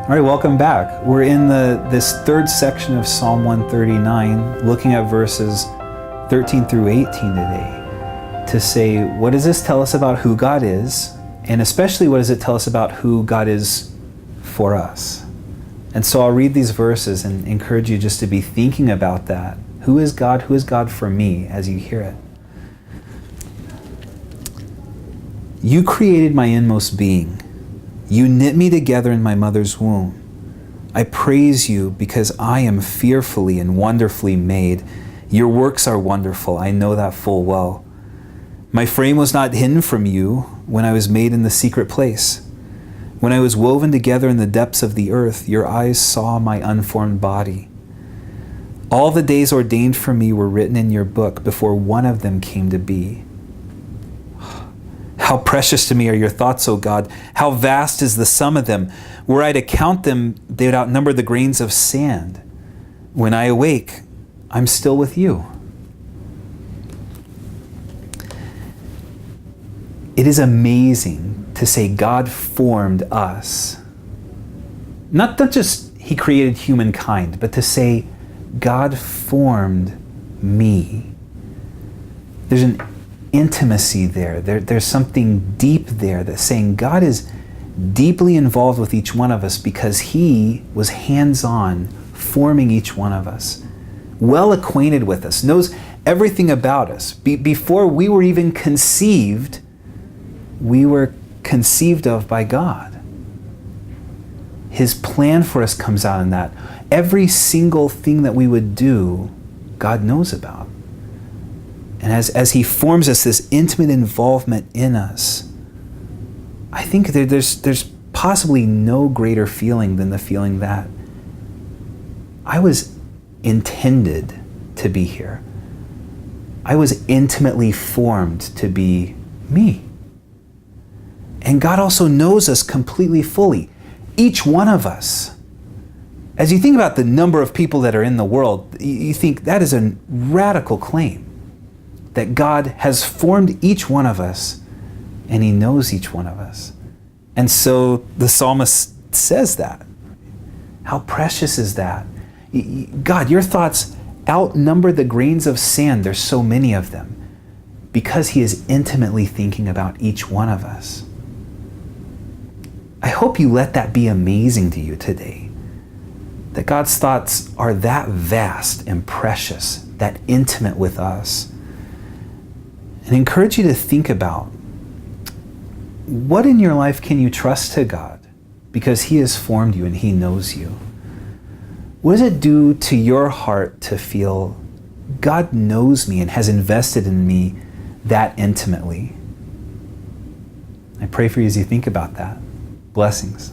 All right, welcome back. We're in this third section of Psalm 139, looking at verses 13 through 18 today, to say, what does this tell us about who God is? And especially, what does it tell us about who God is for us? And so I'll read these verses and encourage you just to be thinking about that. Who is God? Who is God for me as you hear it? You created my inmost being. You knit me together in my mother's womb. I praise you because I am fearfully and wonderfully made. Your works are wonderful. I know that full well. My frame was not hidden from you when I was made in the secret place. When I was woven together in the depths of the earth, your eyes saw my unformed body. All the days ordained for me were written in your book before one of them came to be. How precious to me are your thoughts, O God. How vast is the sum of them. Were I to count them, they would outnumber the grains of sand. When I awake, I'm still with you. It is amazing to say God formed us. Not just He created humankind, but to say God formed me. There's an intimacy there. There's something deep there that's saying God is deeply involved with each one of us because He was hands-on forming each one of us, well acquainted with us, knows everything about us. Before we were even conceived, we were conceived of by God. His plan for us comes out in that. Every single thing that we would do, God knows about. And as He forms us, this intimate involvement in us, I think there's possibly no greater feeling than the feeling that I was intended to be here. I was intimately formed to be me. And God also knows us completely fully. Each one of us. As you think about the number of people that are in the world, you think that is a radical claim. That God has formed each one of us and He knows each one of us. And so the psalmist says that. How precious is that? God, your thoughts outnumber the grains of sand. There's so many of them because He is intimately thinking about each one of us. I hope you let that be amazing to you today. That God's thoughts are that vast and precious, that intimate with us. And encourage you to think about what in your life can you trust to God because He has formed you and He knows you. What does it do to your heart to feel God knows me and has invested in me that intimately? I pray for you as you think about that. Blessings.